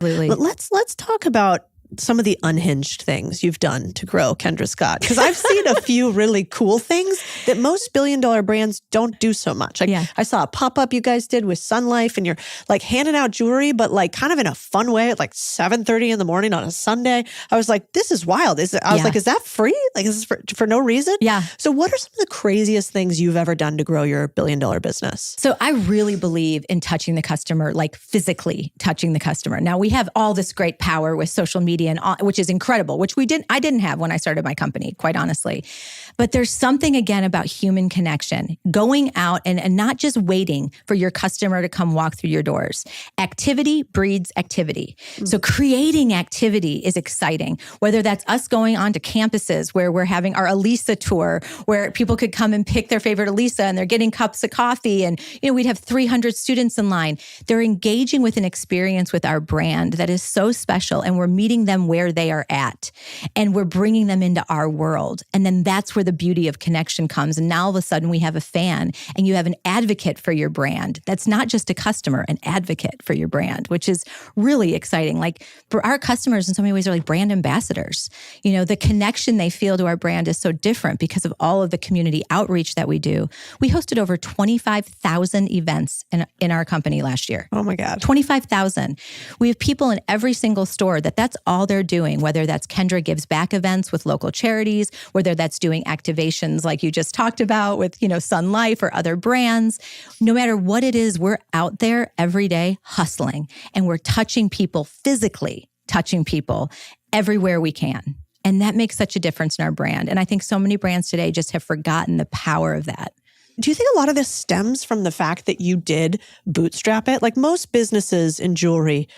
Absolutely. But let's talk about some of the unhinged things you've done to grow Kendra Scott. Because I've seen a few really cool things that most billion-dollar brands don't do so much. Like I saw a pop-up you guys did with Sun Life, and you're like handing out jewelry, but like kind of in a fun way at like 7:30 in the morning on a Sunday. I was like, this is wild. I was like, is that free? Like, is this for no reason? Yeah. So what are some of the craziest things you've ever done to grow your billion-dollar business? So I really believe in touching the customer, like physically touching the customer. Now we have all this great power with social media, and which is incredible, which I didn't have when I started my company, quite honestly. But there's something again about human connection, going out and not just waiting for your customer to come walk through your doors. Activity breeds activity. So creating activity is exciting, whether that's us going on to campuses where we're having our Elisa tour, where people could come and pick their favorite Elisa and they're getting cups of coffee, and we'd have 300 students in line. They're engaging with an experience with our brand that is so special, and we're meeting them where they are at, and we're bringing them into our world. And then that's where the beauty of connection comes. And now all of a sudden we have a fan, and you have an advocate for your brand. That's not just a customer, an advocate for your brand, which is really exciting. Like, for our customers in so many ways are like brand ambassadors. The connection they feel to our brand is so different because of all of the community outreach that we do. We hosted over 25,000 events in our company last year. Oh my God. 25,000. We have people in every single store that's all they're doing, whether that's Kendra Gives Back events with local charities, whether that's doing activations like you just talked about with, Sun Life or other brands. No matter what it is, we're out there every day hustling, and we're touching people, physically touching people everywhere we can. And that makes such a difference in our brand. And I think so many brands today just have forgotten the power of that. Do you think a lot of this stems from the fact that you did bootstrap it? Like most businesses in jewelry,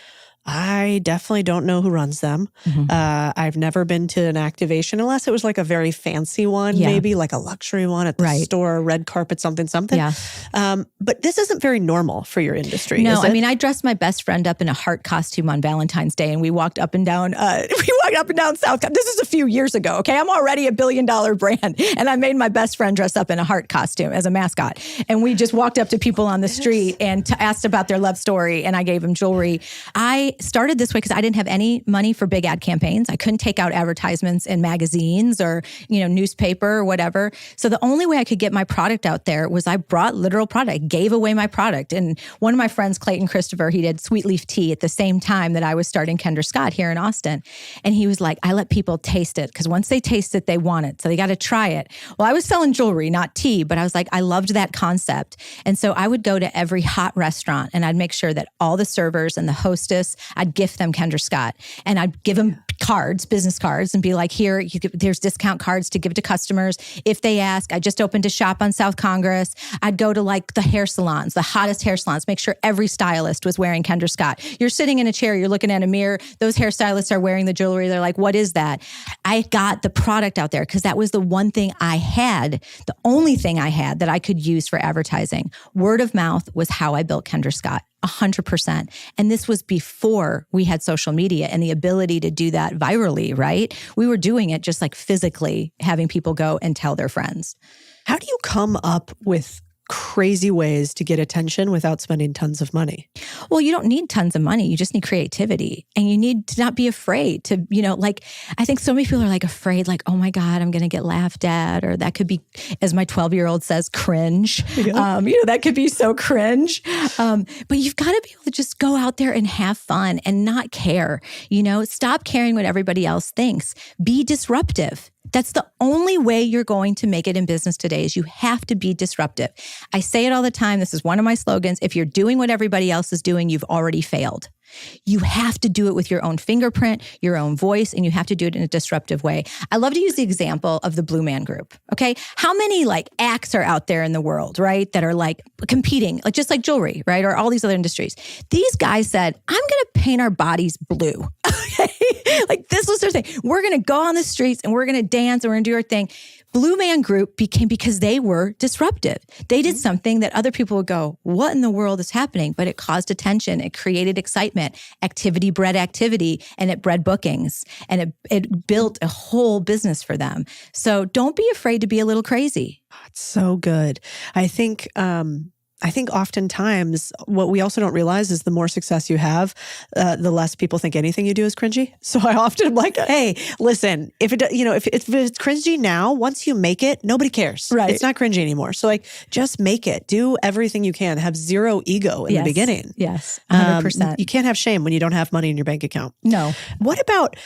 I definitely don't know who runs them. I've never been to an activation unless it was like a very fancy one, maybe like a luxury one at the store, red carpet, something. Yeah. But this isn't very normal for your industry. No, is it? I mean, I dressed my best friend up in a heart costume on Valentine's Day, and we walked up and down. South. This is a few years ago. Okay, I'm already a billion-dollar brand, and I made my best friend dress up in a heart costume as a mascot, and we just walked up to people on the street and asked about their love story, and I gave them jewelry. I started this way because I didn't have any money for big ad campaigns. I couldn't take out advertisements in magazines or, newspaper or whatever. So the only way I could get my product out there was I brought literal product. I gave away my product. And one of my friends, Clayton Christopher, he did Sweet Leaf Tea at the same time that I was starting Kendra Scott here in Austin. And he was like, I let people taste it because once they taste it, they want it. So they got to try it. Well, I was selling jewelry, not tea, but I was like, I loved that concept. And so I would go to every hot restaurant and I'd make sure that all the servers and the hostess, I'd gift them Kendra Scott, and I'd give them cards, business cards, and be like, here, there's discount cards to give to customers. If they ask, I just opened a shop on South Congress. I'd go to like the hair salons, the hottest hair salons, make sure every stylist was wearing Kendra Scott. You're sitting in a chair, you're looking at a mirror. Those hairstylists are wearing the jewelry. They're like, what is that? I got the product out there because that was the one thing I had, the only thing I had that I could use for advertising. Word of mouth was how I built Kendra Scott. 100%. And this was before we had social media and the ability to do that virally, right? We were doing it just like physically, having people go and tell their friends. How do you come up with crazy ways to get attention without spending tons of money? Well, you don't need tons of money. You just need creativity, and you need to not be afraid to, I think so many people are like afraid, like, oh my God, I'm going to get laughed at, or that could be, as my 12-year-old says, cringe. Yeah. That could be so cringe. But you've got to be able to just go out there and have fun and not care, stop caring what everybody else thinks. Be disruptive. That's the only way you're going to make it in business today, is you have to be disruptive. I say it all the time. This is one of my slogans. If you're doing what everybody else is doing, you've already failed. You have to do it with your own fingerprint, your own voice, and you have to do it in a disruptive way. I love to use the example of the Blue Man Group. Okay. How many acts are out there in the world, right? That are competing, just like jewelry, right? Or all these other industries. These guys said, I'm going to paint our bodies blue. Okay. This was their thing. We're going to go on the streets and we're going to dance and we're going to do our thing. Blue Man Group became, because they were disruptive. They did something that other people would go, what in the world is happening? But it caused attention. It created excitement. Activity bred activity, and it bred bookings, and it built a whole business for them. So don't be afraid to be a little crazy. It's so good. I think I think oftentimes what we also don't realize is the more success you have, the less people think anything you do is cringy. So I often am like, hey, listen, if it's cringy now, once you make it, nobody cares. Right. It's not cringy anymore. So like, just make it. Do everything you can. Have zero ego in the beginning. Yes, 100%. You can't have shame when you don't have money in your bank account. No. What about...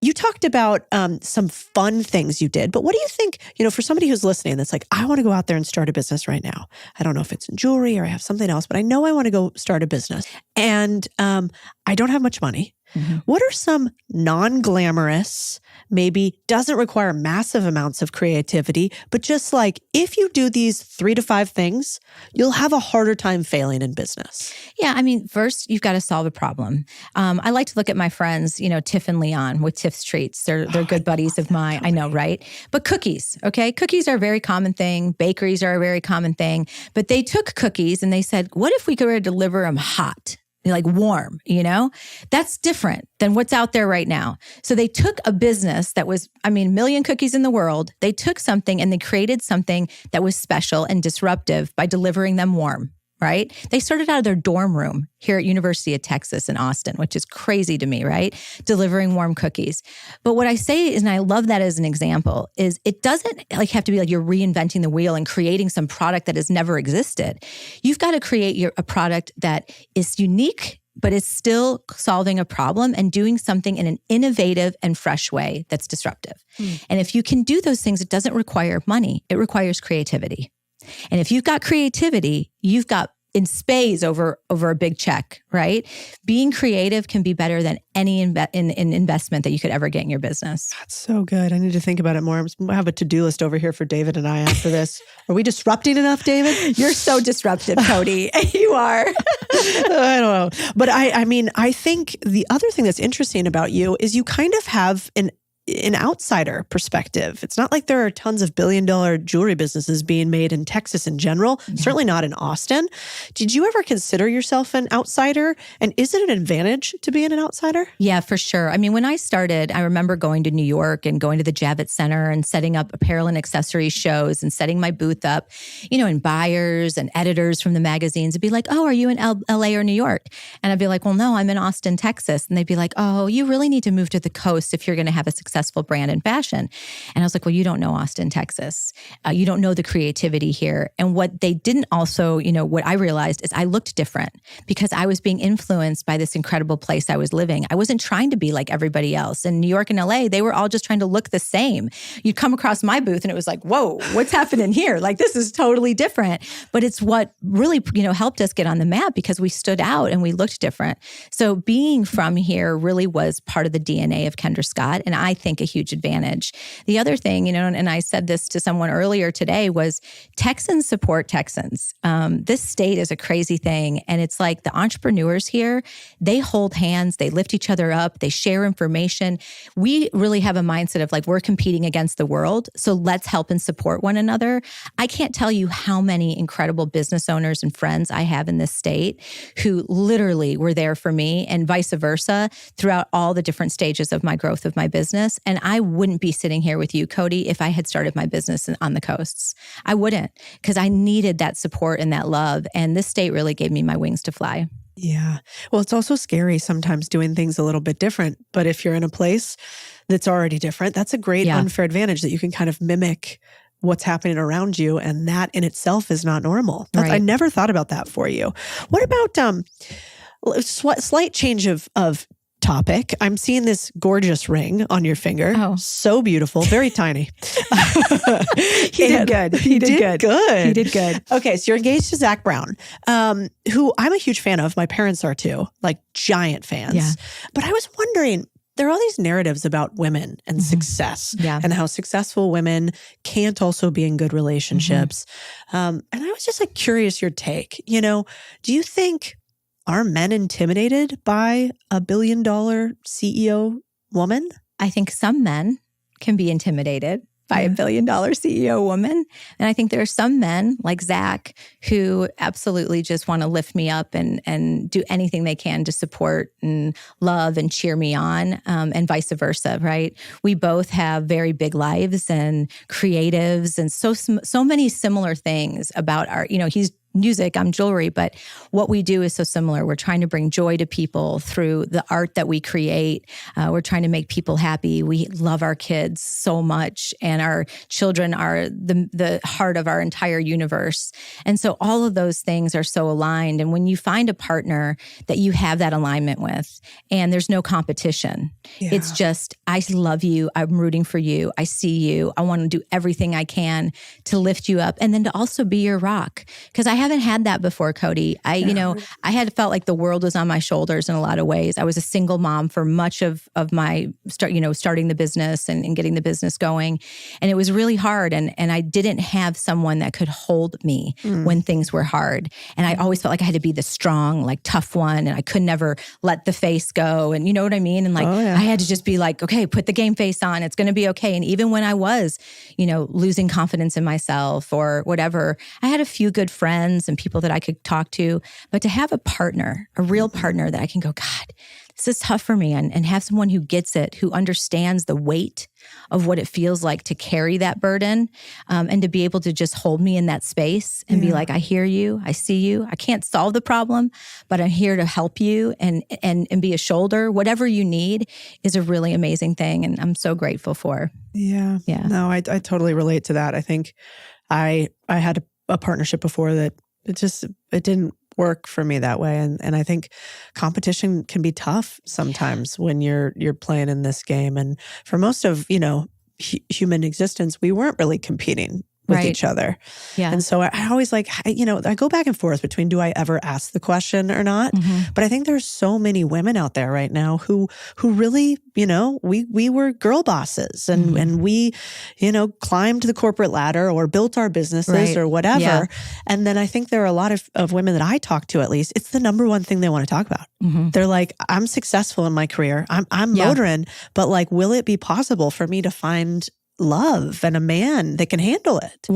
You talked about some fun things you did, but what do you think, for somebody who's listening that's like, I want to go out there and start a business right now. I don't know if it's in jewelry or I have something else, but I know I want to go start a business and I don't have much money. Mm-hmm. What are some non-glamorous, maybe doesn't require massive amounts of creativity, but just like if you do these 3 to 5 things, you'll have a harder time failing in business? Yeah, I mean, first you've got to solve a problem. I like to look at my friends, Tiff and Leon with Tiff's Treats. They're good buddies of mine. I know, right? But cookies, okay? Cookies are a very common thing. Bakeries are a very common thing. But they took cookies and they said, what if we could deliver them hot? Like warm, That's different than what's out there right now. So they took a business that was, million cookies in the world. They took something and they created something that was special and disruptive by delivering them warm, right? They started out of their dorm room here at University of Texas in Austin, which is crazy to me, right? Delivering warm cookies. But what I say is, and I love that as an example, is it doesn't have to be like you're reinventing the wheel and creating some product that has never existed. You've got to create a product that is unique, but is still solving a problem and doing something in an innovative and fresh way that's disruptive. And if you can do those things, it doesn't require money. It requires creativity. And if you've got creativity, you've got in spades over a big check, right? Being creative can be better than any investment that you could ever get in your business. That's so good. I need to think about it more. I have a to-do list over here for David and I after this. Are we disrupting enough, David? You're so disruptive, Codie. You are. I don't know. But I think the other thing that's interesting about you is you kind of have an outsider perspective. It's not like there are tons of billion-dollar jewelry businesses being made in Texas in general, certainly not in Austin. Did you ever consider yourself an outsider? And is it an advantage to being an outsider? Yeah, for sure. When I started, I remember going to New York and going to the Javits Center and setting up apparel and accessory shows and setting my booth up, and buyers and editors from the magazines would be like, oh, are you in LA or New York? And I'd be like, well, no, I'm in Austin, Texas. And they'd be like, oh, you really need to move to the coast if you're going to have a successful brand in fashion. And I was like, well, you don't know Austin, Texas. You don't know the creativity here. And what they didn't also, what I realized is I looked different because I was being influenced by this incredible place I was living. I wasn't trying to be like everybody else. In New York and LA, they were all just trying to look the same. You'd come across my booth and it was like, whoa, what's happening here? Like, this is totally different. But it's what really, helped us get on the map because we stood out and we looked different. So being from here really was part of the DNA of Kendra Scott. And I think a huge advantage. The other thing, and I said this to someone earlier today, was Texans support Texans. This state is a crazy thing. And it's like the entrepreneurs here, they hold hands, they lift each other up, they share information. We really have a mindset of like, we're competing against the world. So let's help and support one another. I can't tell you how many incredible business owners and friends I have in this state who literally were there for me and vice versa throughout all the different stages of my growth of my business. And I wouldn't be sitting here with you, Codie, if I had started my business on the coasts. I wouldn't, because I needed that support and that love. And this state really gave me my wings to fly. Yeah. Well, it's also scary sometimes doing things a little bit different. But if you're in a place that's already different, that's a great unfair advantage that you can kind of mimic what's happening around you. And that in itself is not normal. Right. I never thought about that for you. What about slight change of topic? I'm seeing this gorgeous ring on your finger. Oh. So beautiful. Very tiny. He did good. He did good. He did good. Okay, so you're engaged to Zach Brown, who I'm a huge fan of. My parents are too, like giant fans. Yeah. But I was wondering, there are all these narratives about women and success and how successful women can't also be in good relationships. And I was just like curious your take. Do you think, are men intimidated by a $1 billion CEO woman? I think some men can be intimidated by a $1 billion CEO woman. And I think there are some men like Zach who absolutely just want to lift me up and do anything they can to support and love and cheer me on, and vice versa, right? We both have very big lives and creatives and so many similar things about our, he's music, I'm jewelry, but what we do is so similar. We're trying to bring joy to people through the art that we create. We're trying to make people happy. We love our kids so much, and our children are the heart of our entire universe. And so all of those things are so aligned. And when you find a partner that you have that alignment with, and there's no competition, it's just, I love you. I'm rooting for you. I see you. I want to do everything I can to lift you up, and then to also be your rock. Because I haven't had that before, Codie. I had felt like the world was on my shoulders in a lot of ways. I was a single mom for much of my starting the business and getting the business going. And it was really hard. And I didn't have someone that could hold me when things were hard. And I always felt like I had to be the strong, like tough one. And I could never let the face go. And you know what I mean? And I had to just be like, okay, put the game face on. It's going to be okay. And even when I was, losing confidence in myself or whatever, I had a few good friends and people that I could talk to. But to have a partner, a real partner that I can go, God, this is tough for me, and have someone who gets it, who understands the weight of what it feels like to carry that burden, and to be able to just hold me in that space and be like, I hear you, I see you. I can't solve the problem, but I'm here to help you and be a shoulder. Whatever you need is a really amazing thing, and I'm so grateful for. Yeah. No, I totally relate to that. I think I had a partnership before that it didn't work for me that way. And I think competition can be tough sometimes when you're playing in this game. And for most of, human existence, we weren't really competing with each other. Yeah. And so I always I go back and forth between, do I ever ask the question or not? But I think there's so many women out there right now who really, we were girl bosses and we, climbed the corporate ladder or built our businesses or whatever. Yeah. And then I think there are a lot of women that I talk to, at least, it's the number one thing they want to talk about. They're like, I'm successful in my career. I'm motoring, but will it be possible for me to find love and a man that can handle it?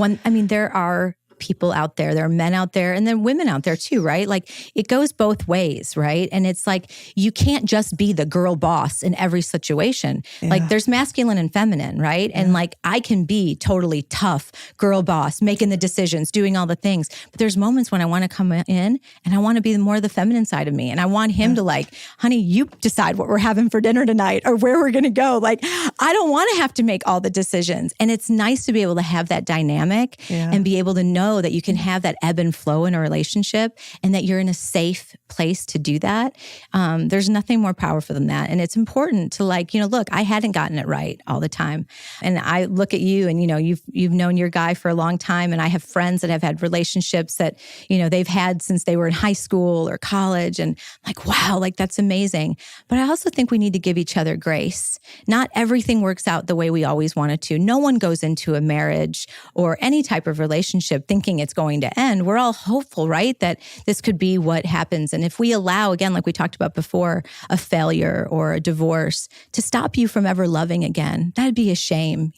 There are people out there, there are men out there, and then women out there too, right? It goes both ways, right? And it's you can't just be the girl boss in every situation. Yeah. There's masculine and feminine, right? Yeah. And I can be totally tough girl boss, making the decisions, doing all the things. But there's moments when I want to come in and I want to be more the feminine side of me. And I want him to honey, you decide what we're having for dinner tonight or where we're going to go. I don't want to have to make all the decisions. And it's nice to be able to have that dynamic and be able to know that you can have that ebb and flow in a relationship and that you're in a safe place to do that. There's nothing more powerful than that. And it's important to look, I hadn't gotten it right all the time. And I look at you and, you've known your guy for a long time. And I have friends that have had relationships that, they've had since they were in high school or college. And wow, that's amazing. But I also think we need to give each other grace. Not everything works out the way we always want it to. No one goes into a marriage or any type of relationship thinking it's going to end. We're all hopeful, right? That this could be what happens. And if we allow, again, like we talked about before, a failure or a divorce to stop you from ever loving again, that'd be a shame.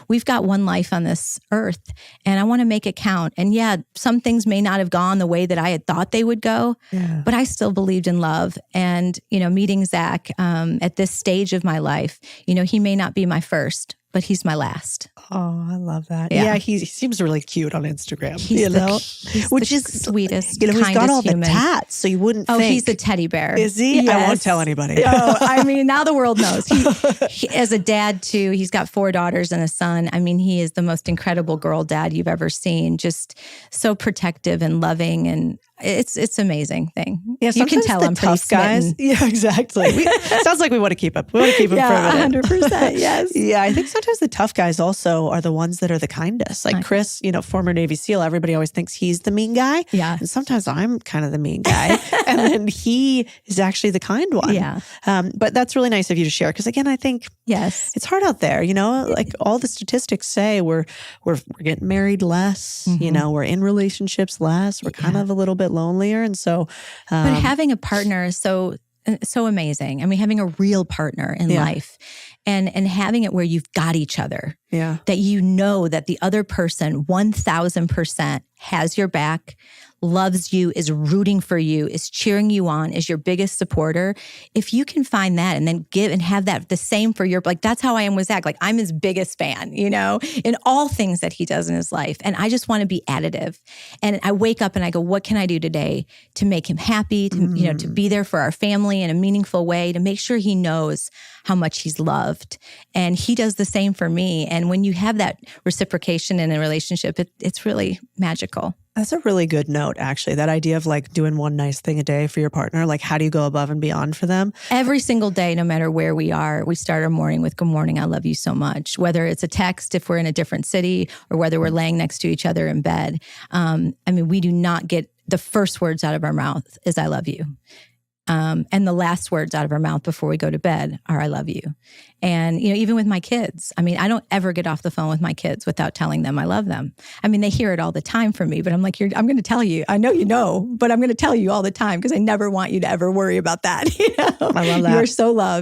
We've got one life on this earth and I want to make it count. And yeah, some things may not have gone the way that I had thought they would go, but I still believed in love. And, meeting Zach at this stage of my life, he may not be my first, but he's my last. Oh, I love that. Yeah, he seems really cute on Instagram. He's which is the sweetest, he's got all human. The tats, so you wouldn't think. He's a teddy bear. Is he? Yes. I won't tell anybody. Now the world knows. He, as a dad too, he's got 4 daughters and a son. He is the most incredible girl dad you've ever seen. Just so protective and loving, and it's amazing thing. Yeah, you can tell I'm pretty smitten. Yeah, exactly. Sounds like we want to keep up. We want to keep him for a minute. 100%. Yes. Yeah, I think sometimes the tough guys also are the ones that are the kindest. Chris, former Navy SEAL, everybody always thinks he's the mean guy. Yeah. And sometimes I'm kind of the mean guy. And then he is actually the kind one. Yeah. But that's really nice of you to share. Because again, I think it's hard out there. All the statistics say we're getting married less. Mm-hmm. We're in relationships less. We're kind of a little bit lonelier. And so but having a partner is so amazing. Having a real partner in life and having it where you've got each other. Yeah. That that the other person 1000% has your back, loves you, is rooting for you, is cheering you on, is your biggest supporter. If you can find that and then give and have that the same for your, like, that's how I am with Zach. Like, I'm his biggest fan, you know, in all things that he does in his life. And I just want to be additive. And I wake up and I go, what can I do today to make him happy, to, you know, to be there for our family in a meaningful way, to make sure he knows how much he's loved. And he does the same for me. And when you have that reciprocation in a relationship, it's really magical. That's a really good note, actually. That idea of like doing one nice thing a day for your partner. Like, how do you go above and beyond for them? Every single day, no matter where we are, we start our morning with, good morning, I love you so much. Whether it's a text, if we're in a different city, or whether we're laying next to each other in bed. I mean, we do not get the first words out of our mouth is, I love you. And the last words out of our mouth before we go to bed are, I love you. And, you know, even with my kids, I mean, I don't ever get off the phone with my kids without telling them I love them. I mean, they hear it all the time from me, but I'm like, I'm going to tell you. I know you know, but I'm going to tell you all the time because I never want you to ever worry about that. You know? I love that. You're so loved.